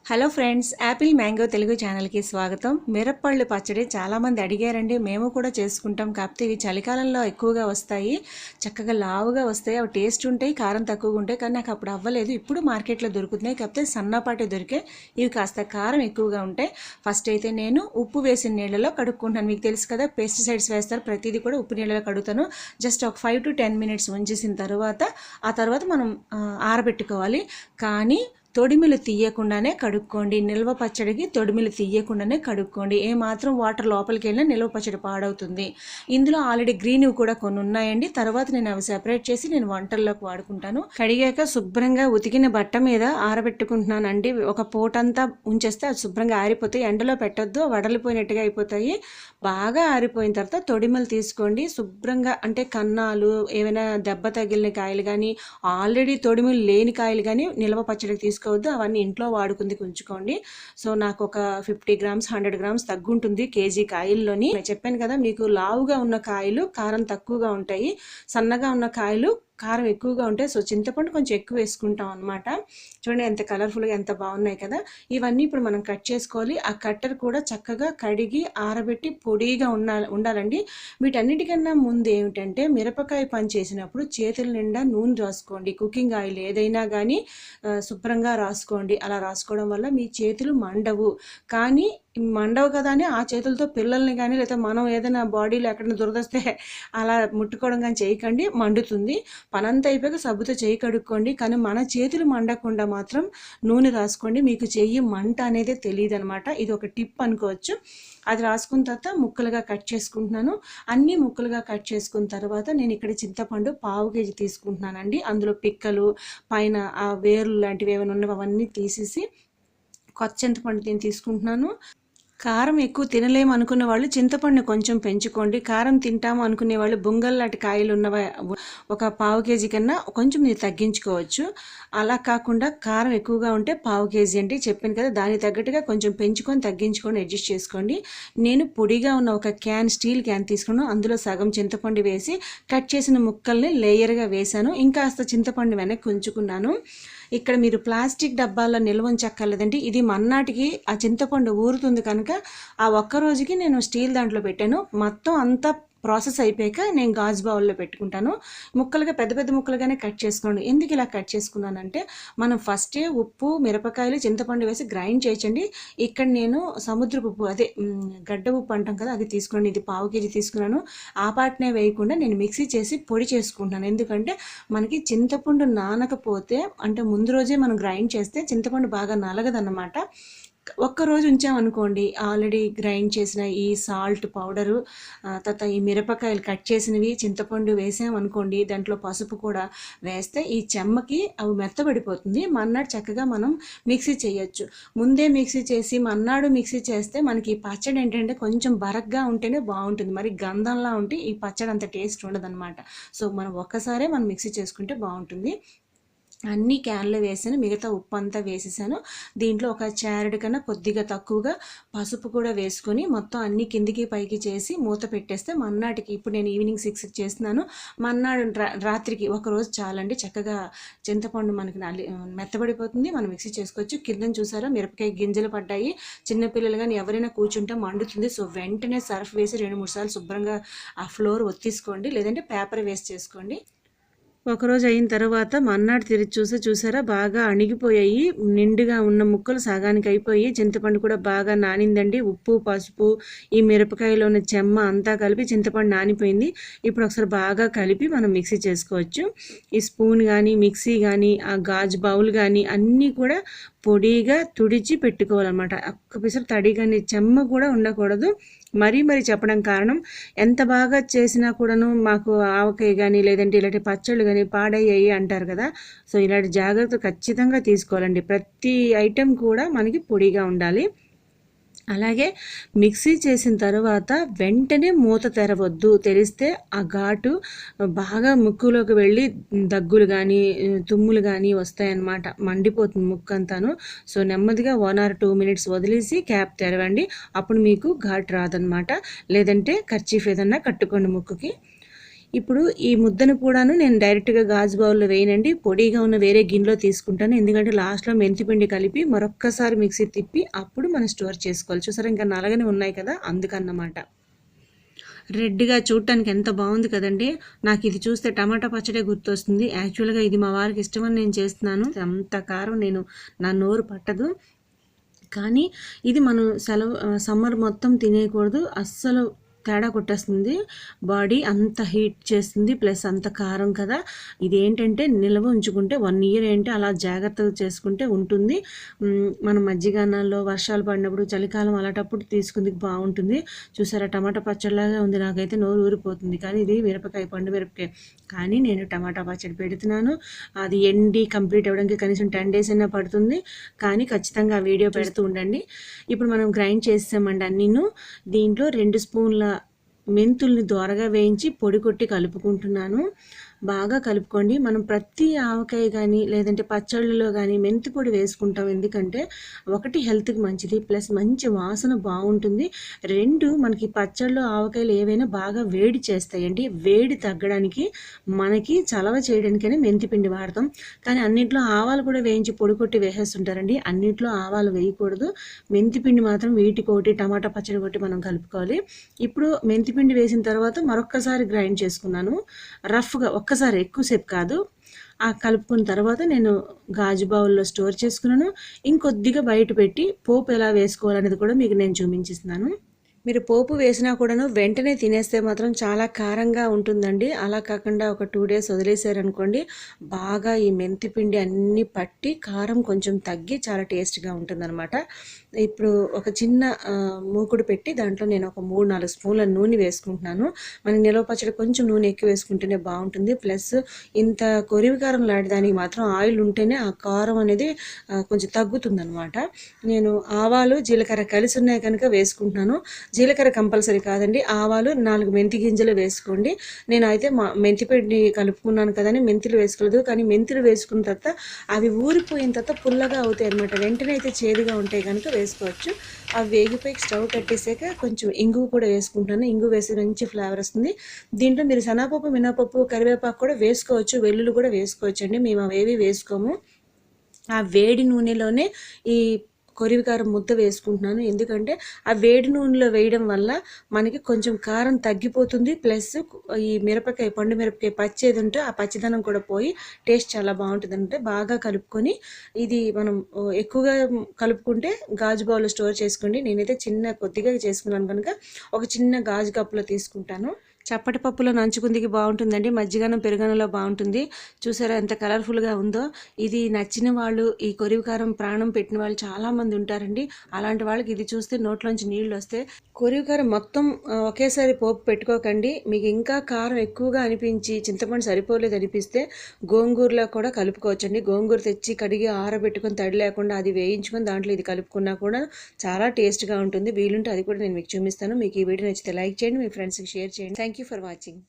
Hello friends, Apple mango Telugu ఛానల్కి స్వాగతం. మిరప్పళ్ళు పచ్చడి చాలామంది అడిగారండి. మేము కూడా చేసుకుంటాం. కాకపోతే ఇవి చలికాలంలో ఎక్కువగా వస్తాయి, చక్కగా లావుగా వస్తాయి, అవి టేస్ట్ ఉంటాయి, కారం తక్కువగా ఉంటాయి. కానీ నాకు అప్పుడు అవ్వలేదు. ఇప్పుడు మార్కెట్లో దొరుకుతున్నాయి, కాకపోతే సన్నపాటి దొరికే ఇవి కాస్త కారం ఎక్కువగా ఉంటాయి. ఫస్ట్ అయితే నేను ఉప్పు వేసిన నీళ్ళలో కడుక్కుంటాను. మీకు తెలుసు కదా, పెస్టిసైడ్స్ వేస్తారు, ప్రతిదీ కూడా ఉప్పు నీళ్ళలో కడుగుతాను. జస్ట్ ఒక 5 to 10 minutes ఉంచేసిన తర్వాత మనం ఆరబెట్టుకోవాలి. కానీ తొడిమిలు తీయకుండానే కడుక్కోండి. నిల్వ పచ్చడికి తొడిమిలు తీయకుండానే కడుక్కోండి. ఏమాత్రం వాటర్ లోపలికి వెళ్ళినా నిల్వ పచ్చడి పాడవుతుంది. ఇందులో ఆల్రెడీ గ్రీన్వి కూడా కొన్ని ఉన్నాయండి. తర్వాత నేను అవి సెపరేట్ చేసి నేను వంటల్లోకి వాడుకుంటాను. కడిగాక శుభ్రంగా ఉతికిన బట్ట మీద ఆరబెట్టుకుంటున్నానండి. ఒక పూటంతా ఉంచేస్తే అది శుభ్రంగా ఆరిపోతాయి. ఎండలో పెట్టొద్దు, వడలిపోయినట్టుగా అయిపోతాయి. బాగా ఆరిపోయిన తర్వాత తొడిమలు తీసుకోండి. శుభ్రంగా అంటే కన్నాలు, ఏమైనా దెబ్బ తగిలిన కాయలు కానీ, ఆల్రెడీ తొడిమలు లేని కాయలు కానీ నిల్వ పచ్చడికి తీసుకోవద్దు. అవన్నీ ఇంట్లో వాడుకుంది ఉంచుకోండి. సో నాకు ఒక 50 grams 100 grams తగ్గుంటుంది కేజీ కాయల్లోని. నేను చెప్పాను కదా, మీకు లావుగా ఉన్న కాయలు కారం తక్కువగా ఉంటాయి, సన్నగా ఉన్న కాయలు కారం ఎక్కువగా ఉంటాయి. సో చింతపండు కొంచెం ఎక్కువ వేసుకుంటాం అనమాట. చూడండి ఎంత కలర్ఫుల్గా ఎంత బాగున్నాయి కదా. ఇవన్నీ ఇప్పుడు మనం కట్ చేసుకోవాలి. ఆ కట్టర్ కూడా చక్కగా కడిగి ఆరబెట్టి పొడిగా ఉండాలండి. వీటన్నిటికన్నా ముందు ఏమిటంటే, మిరపకాయ పని చేసినప్పుడు చేతుల నిండా నూనె రాసుకోండి. కుకింగ్ ఆయిల్ ఏదైనా కానీ శుభ్రంగా రాసుకోండి. అలా రాసుకోవడం వల్ల మీ చేతులు మండవు. కానీ మండవు కదా అని ఆ చేతులతో పిల్లల్ని కానీ, లేదా మనం ఏదైనా బాడీలో ఎక్కడైనా దురదొస్తే అలా ముట్టుకోవడం కానీ చేయకండి, మండుతుంది. పనంతా అయిపోయాక సబ్బుతో చేయి కడుక్కోండి. కానీ మన చేతులు మండకుండా మాత్రం నూనె రాసుకోండి. మీకు చెయ్యి మంట అనేది తెలియదు అనమాట. ఇది ఒక టిప్ అనుకోవచ్చు. అది రాసుకున్న తర్వాత ముక్కలుగా కట్ చేసుకుంటున్నాను. అన్నీ ముక్కలుగా కట్ చేసుకున్న తర్వాత నేను ఇక్కడ చింతపండు 1/2 kg తీసుకుంటున్నానండి. అందులో పిక్కలు, పైన ఆ వేర్లు లాంటివి ఏమైనా ఉన్నవి అవన్నీ తీసేసి కొత్త చింతపండు నేను తీసుకుంటున్నాను. కారం ఎక్కువ తినలేము అనుకునే వాళ్ళు చింతపండుని కొంచెం పెంచుకోండి. కారం తింటాము అనుకునే వాళ్ళు బుంగల్ కాయలు ఉన్నవ ఒక 1/2 kg కన్నా కొంచెం మీరు తగ్గించుకోవచ్చు. అలా కాకుండా కారం ఎక్కువగా ఉంటే 1/2 kg అంటే చెప్పాను కదా, దానికి తగ్గట్టుగా కొంచెం పెంచుకొని తగ్గించుకొని అడ్జస్ట్ చేసుకోండి. నేను పొడిగా ఉన్న ఒక స్టీల్ క్యాన్ తీసుకున్నాను. అందులో సగం చింతపండు వేసి కట్ చేసిన ముక్కల్ని లేయర్గా వేశాను. ఇంకాస్త చింతపండు వెనక్కి ఉంచుకున్నాను. ఇక్కడ మీరు ప్లాస్టిక్ డబ్బాల్లో నిల్వ ఉంచక్కర్లేదండి. ఇది మన్నాటికి ఆ చింతపండు ఊరుతుంది కనుక ఆ ఒక్క రోజుకి నేను స్టీల్ దాంట్లో పెట్టాను. మొత్తం అంతా ప్రాసెస్ అయిపోయాక నేను గాజు బౌల్లో పెట్టుకుంటాను. ముక్కలుగా పెద్ద పెద్ద ముక్కలుగానే కట్ చేసుకోండి. ఎందుకు ఇలా కట్ చేసుకున్నానంటే, మనం ఫస్టే ఉప్పు, మిరపకాయలు, చింతపండు వేసి గ్రైండ్ చేయొచ్చండి. ఇక్కడ నేను సముద్రపు ఉప్పు, అదే గడ్డ ఉప్పు అంటాం కదా, అది తీసుకున్నాను. ఇది 1/2 kg తీసుకున్నాను. ఆ పాటనే వేయకుండా నేను మిక్సీ చేసి పొడి చేసుకుంటాను. ఎందుకంటే మనకి చింతపండు నానకపోతే, అంటే ముందు రోజే మనం గ్రైండ్ చేస్తే చింతపండు బాగా నలగదన్నమాట. ఒక్కరోజు ఉంచామనుకోండి, ఆల్రెడీ గ్రైండ్ చేసిన ఈ సాల్ట్ పౌడరు, తర్వాత ఈ మిరపకాయలు కట్ చేసినవి, చింతపండు వేసామనుకోండి, దాంట్లో పసుపు కూడా వేస్తే ఈ చెమ్మకి అవి మెత్తబడిపోతుంది. మన్నాడు చక్కగా మనం మిక్సీ చేయొచ్చు. ముందే మిక్సీ చేసి మన్నాడు మిక్సీ చేస్తే మనకి ఈ పచ్చడి ఏంటంటే కొంచెం బరగ్గా ఉంటేనే బాగుంటుంది. మరి గంధంలా ఉంటే ఈ పచ్చడి అంత టేస్ట్ ఉండదన్నమాట. సో మనం ఒక్కసారే మనం మిక్సీ చేసుకుంటే బాగుంటుంది. అన్నీ క్యాన్లో వేసాను. మిగతా ఉప్పు అంతా వేసేసాను. దీంట్లో ఒక చారెడు కన్నా కొద్దిగా తక్కువగా పసుపు కూడా వేసుకొని మొత్తం అన్నీ కిందికి పైకి చేసి మూత పెట్టేస్తే మన్నాటికి, ఇప్పుడు నేను ఈవినింగ్ 6కి చేస్తున్నాను, మన్నాడు రాత్రికి ఒకరోజు చాలండి. చక్కగా చింతపండు మనకి మెత్తబడిపోతుంది, మనం మిక్సీ చేసుకోవచ్చు. కింద చూసారా మిరపకాయ గింజలు పడ్డాయి. చిన్నపిల్లలు కానీ ఎవరైనా కూర్చుంటే మండుతుంది. సో వెంటనే సర్ఫ్ వేసి 2-3 సార్లు శుభ్రంగా ఆ ఫ్లోర్ ఒత్తిసుకోండి, లేదంటే పేపర్ వేస్ట్ చేసుకోండి. ఒకరోజు అయిన తర్వాత మన్నాడు తెరిచి చూసారా బాగా అణిగిపోయాయి. నిండుగా ఉన్న ముక్కలు సగానికి అయిపోయి, చింతపండు కూడా బాగా నానిందండి. ఉప్పు, పసుపు, ఈ మిరపకాయలో ఉన్న చెమ్మ అంతా కలిపి చింతపండు నానిపోయింది. ఇప్పుడు ఒకసారి బాగా కలిపి మనం మిక్సీ చేసుకోవచ్చు. ఈ స్పూన్ కానీ, మిక్సీ కానీ, ఆ గాజు బౌల్ కానీ అన్నీ కూడా పొడిగా తుడిచి పెట్టుకోవాలన్నమాట. ఒక్క పిసరు తడి కానీ చెమ్మ కూడా ఉండకూడదు. మరీ చెప్పడం కారణం, ఎంత బాగా చేసినా కూడాను మాకు ఆవకాయ కానీ, లేదంటే ఇలాంటి పచ్చళ్ళు కానీ పాడయ్యాయి అంటారు కదా. సో ఇలాంటి జాగ్రత్త ఖచ్చితంగా తీసుకోవాలండి. ప్రతి ఐటెం కూడా మనకి పొడిగా ఉండాలి. అలాగే మిక్సీ చేసిన తర్వాత వెంటనే మూత తెరవద్దు. తెరిస్తే ఆ ఘాటు బాగా ముక్కులోకి వెళ్ళి దగ్గులు కానీ, తుమ్ములు కానీ వస్తాయన్నమాట. మండిపోతుంది ముక్కు అంతాను. సో నెమ్మదిగా 1 or 2 minutes వదిలేసి క్యాప్ తెరవండి. అప్పుడు మీకు ఘాటు రాదనమాట. లేదంటే కర్చీఫ్ ఏదన్నా కట్టుకోండి ముక్కుకి. ఇప్పుడు ఈ ముద్దను కూడాను నేను డైరెక్ట్గా గాజు బౌల్లో వేయనండి, పొడిగా ఉన్న వేరే గిన్నెలో తీసుకుంటాను. ఎందుకంటే లాస్ట్లో మెంతిపిండి కలిపి మరొక్కసారి మిక్సీ తిప్పి అప్పుడు మనం స్టోర్ చేసుకోవాలి. చూసారా ఇంకా నలగనే ఉన్నాయి కదా, అందుకన్నమాట. రెడ్గా చూడటానికి ఎంత బాగుంది కదండి. నాకు ఇది చూస్తే టమాటా పచ్చడే గుర్తొస్తుంది. యాక్చువల్గా ఇది మా వారికి ఇష్టమని నేను చేస్తున్నాను. అంత కారం నా నోరు పట్టదు. కానీ ఇది మనం సమ్మర్ మొత్తం తినేయకూడదు, అస్సలు తేడా కొట్టేస్తుంది. బాడీ అంత హీట్ చేస్తుంది, ప్లస్ అంత కారం కదా. ఇదేంటంటే నిల్వ ఉంచుకుంటే 1 ఇయర్ ఏంటి అలా జాగ్రత్తగా చేసుకుంటే ఉంటుంది. మనం మజ్జిగన్నాల్లో వర్షాలు పడినప్పుడు చలికాలం అలాంటప్పుడు తీసుకుంది బాగుంటుంది. చూసారా టమాటా పచ్చడిలాగా ఉంది, నాకైతే నోరు ఊరిపోతుంది. కానీ ఇది పండు మిరపకాయ. కానీ నేను టమాటా పచ్చడి పెడుతున్నాను, అది ఎండి కంప్లీట్ అవ్వడానికి కనీసం 10 days అయినా పడుతుంది. కానీ ఖచ్చితంగా వీడియో పెడుతూ ఉండండి. ఇప్పుడు మనం గ్రైండ్ చేసామండి అన్నీను. దీంట్లో 2 స్పూన్ల మెంతుల్ని దోరగా వేయించి పొడి కొట్టి కలుపుకుంటున్నాను. బాగా కలుపుకోండి. మనం ప్రతి ఆవకాయ కానీ లేదంటే పచ్చళ్ళలో కానీ మెంతి పొడి వేసుకుంటాం. ఎందుకంటే ఒకటి హెల్త్కి మంచిది, ప్లస్ మంచి వాసన బాగుంటుంది. 2 మనకి పచ్చళ్ళు ఆవకాయలు ఏవైనా బాగా వేడి చేస్తాయండి. వేడి తగ్గడానికి మనకి చలవ చేయడానికైనా మెంతి పిండి వాడతాం. కానీ అన్నింటిలో ఆవాలు కూడా వేయించి పొడి కొట్టి వేసేస్తుంటారండి. అన్నింటిలో ఆవాలు వేయకూడదు. మెంతి పిండి మాత్రం వీటికోటి టమాటా పచ్చడి కొట్టి మనం కలుపుకోవాలి. ఇప్పుడు మెంతి పిండి వేసిన తర్వాత మరొక్కసారి గ్రైండ్ చేసుకున్నాను రఫ్గా, ఒక్కసారి ఎక్కువసేపు కాదు. ఆ కలుపుకున్న తర్వాత నేను గాజు బౌల్లో స్టోర్ చేసుకున్నాను. ఇంకొద్దిగా బయట పెట్టి పోపు ఎలా వేసుకోవాలనేది కూడా మీకు నేను చూపించిస్తున్నాను. మీరు పోపు వేసినా కూడాను వెంటనే తినేస్తే మాత్రం చాలా కారంగా ఉంటుందండి. అలా కాకుండా ఒక 2 days వదిలేసారనుకోండి, బాగా ఈ మెంతిపిండి అన్నీ పట్టి కారం కొంచెం తగ్గి చాలా టేస్ట్గా ఉంటుందన్నమాట. ఇప్పుడు ఒక చిన్న మూకుడు పెట్టి దాంట్లో నేను ఒక 3-4 స్పూన్ల నూనె వేసుకుంటున్నాను. మనం నిలవ పచ్చడి కొంచెం నూనె ఎక్కువ వేసుకుంటేనే బాగుంటుంది. ప్లస్ ఇంత కొరివి కారం లాంటి మాత్రం ఆయిల్ ఉంటేనే ఆ కారం అనేది కొంచెం తగ్గుతుందన్నమాట. నేను ఆవాలు జీలకర్ర కలిసి ఉన్నాయి కనుక వేసుకుంటున్నాను. జీలకర్ర కంపల్సరీ కాదండి, ఆవాలు 4 మెంతి గింజలు వేసుకోండి. నేను అయితే మెంతిపిండి కలుపుకున్నాను కదని మెంతులు వేసుకోలేదు. కానీ మెంతులు వేసుకున్న తర్వాత అవి ఊరిపోయిన తర్వాత పుల్లగా అవుతాయి అనమాట. వెంటనే అయితే చేదుగా ఉంటాయి కనుక వేసుకోవచ్చు. అవి వేగిపోయి స్టవ్ కట్టేసాక కొంచెం ఇంగువ కూడా వేసుకుంటాను. ఇంగువ వేసి మంచి ఫ్లేవర్ వస్తుంది. దీంట్లో మీరు శనగపప్పు, మినపప్పు, కరివేపాకు కూడా వేసుకోవచ్చు, వెల్లుల్లి కూడా వేసుకోవచ్చు అండి. మేము అవేవి వేసుకోము. ఆ వేడి నూనెలోనే ఈ కొరివికారం ముద్ద వేసుకుంటున్నాను. ఎందుకంటే ఆ వేడి నూనెలో వేయడం వల్ల మనకి కొంచెం కారం తగ్గిపోతుంది. ప్లస్ ఈ పండు మిరపకాయ పచ్చేది ఉంటే ఆ పచ్చిదనం కూడా పోయి టేస్ట్ చాలా బాగుంటుంది. అంటే బాగా కలుపుకొని ఇది మనం ఎక్కువగా కలుపుకుంటే గాజు బౌల్లో స్టోర్ చేసుకోండి. నేనైతే కొద్దిగా చేసుకున్నాను కనుక ఒక చిన్న గాజు కప్పులో తీసుకుంటాను. చప్పటి పప్పులో నంచుకుందికి బాగుంటుందండి, మజ్జిగనం పెరుగనంలో బాగుంటుంది. చూసారా ఎంత కలర్ఫుల్గా ఉందో. ఇది నచ్చిన వాళ్ళు, ఈ కొరివికారం ప్రాణం పెట్టిన వాళ్ళు చాలామంది ఉంటారండి. అలాంటి వాళ్ళకి ఇది చూస్తే నోట్లోంచి నీళ్ళు వస్తే. కొరివికారం మొత్తం ఒకేసారి పోపు పెట్టుకోకండి. మీకు ఇంకా కారం ఎక్కువగా అనిపించి చింతపండు సరిపోలేదు అనిపిస్తే గోంగూరలో కూడా కలుపుకోవచ్చండి. గోంగూర తెచ్చి కడిగి ఆరబెట్టుకొని తడి లేకుండా అది వేయించుకొని దాంట్లో ఇది కలుపుకున్నా కూడా చాలా టేస్ట్గా ఉంటుంది. వీలుంటే అది కూడా నేను మీకు చూపిస్తాను. మీకు ఈ వీడియో నచ్చితే లైక్ చేయండి, మీ ఫ్రెండ్స్కి షేర్ చేయండి. Thank you for watching.